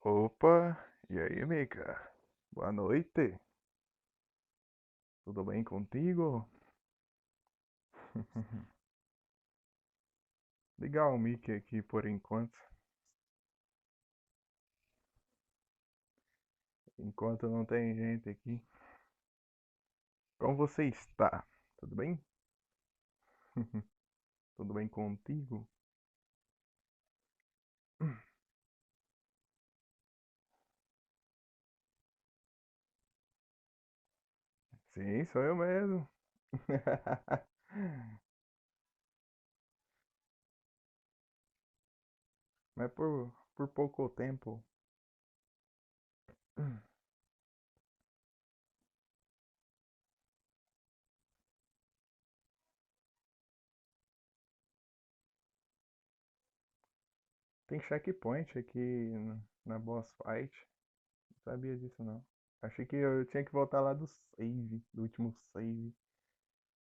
Opa, e aí, amiga? Boa noite. Tudo bem contigo? Ligar o mic aqui por enquanto. Enquanto não tem gente aqui. Como você está? Tudo bem? Tudo bem contigo? Sim, sou eu mesmo. Mas por pouco tempo. Tem checkpoint aqui na boss fight. Não sabia disso não. Achei que eu tinha que voltar lá do save, do último save.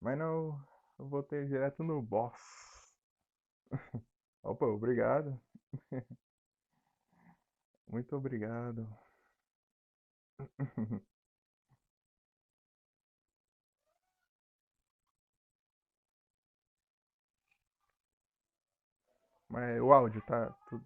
Mas não, eu voltei direto no boss. Opa, obrigado. Muito obrigado. Mas o áudio tá tudo.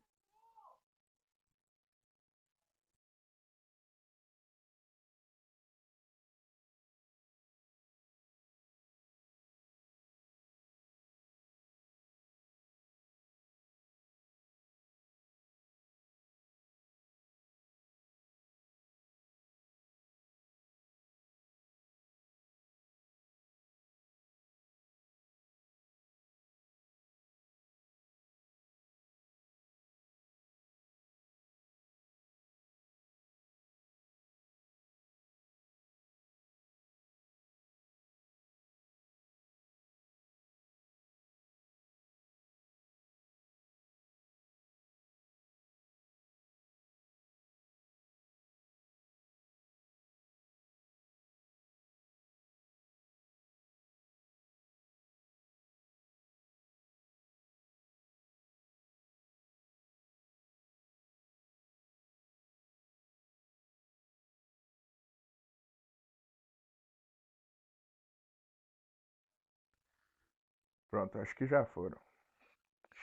Pronto, acho que já foram.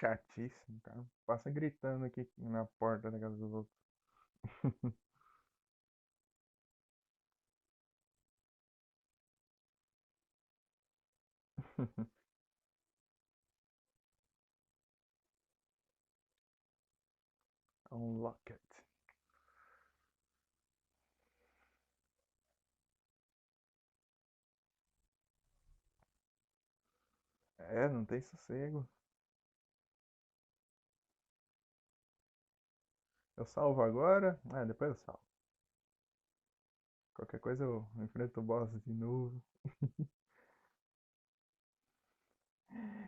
Chatíssimo, cara. Passa gritando aqui na porta da casa dos outros. Unlock it. É, não tem sossego. Eu salvo agora? Ah, depois eu salvo. Qualquer coisa eu enfrento o boss de novo.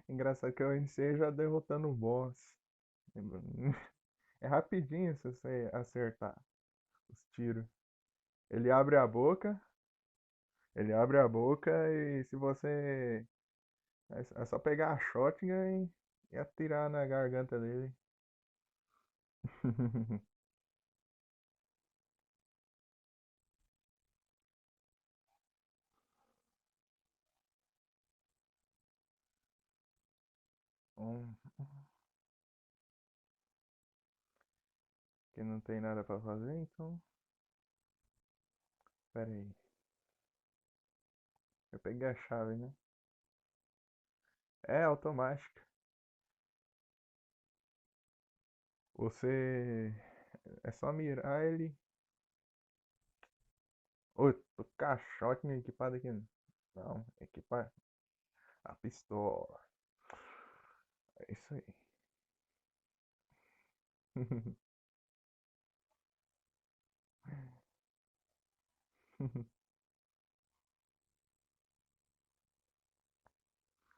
Engraçado que eu iniciei já derrotando o boss. É rapidinho se você acertar os tiros. Ele abre a boca, ele abre a boca e se você. É só pegar a shotgun e atirar na garganta dele. Um, que não tem nada pra fazer, então. Pera aí. Eu peguei a chave, né? É automática. Você. É só mirar ele. Ô, tô com a shotgun equipada aqui. Não, equipar a pistola. É isso aí.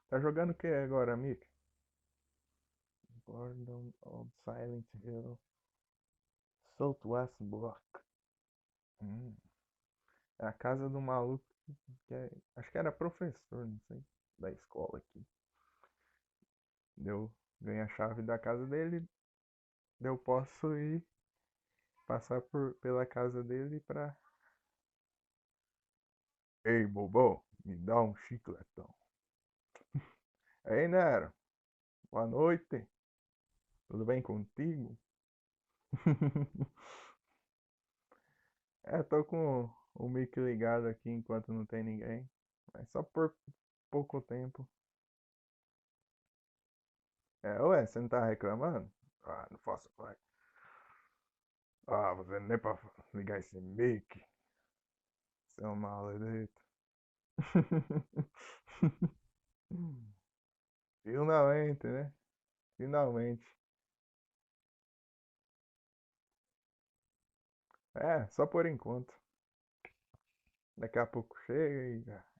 Tá jogando o que agora, amigo? Gordon of Silent Hill. Southwest Block. Hum, é a casa do maluco que acho que era professor, não sei, da escola aqui. Deu, ganhei a chave da casa dele, eu posso ir passar pela casa dele pra. Ei, Bobô, me dá um chicletão. Ei, Nero, boa noite. Tudo bem contigo? Tô com o mic ligado aqui enquanto não tem ninguém. Mas só por pouco tempo. Ué, você não tá reclamando? Ah, não faço mais. Ah, você nem pra ligar esse mic. Seu maldito. Finalmente, né? Finalmente. Só por enquanto. Daqui a pouco chega e.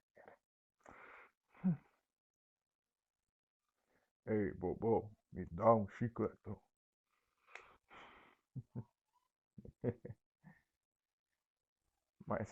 Ei, Bobô, me dá um chicletão. Mas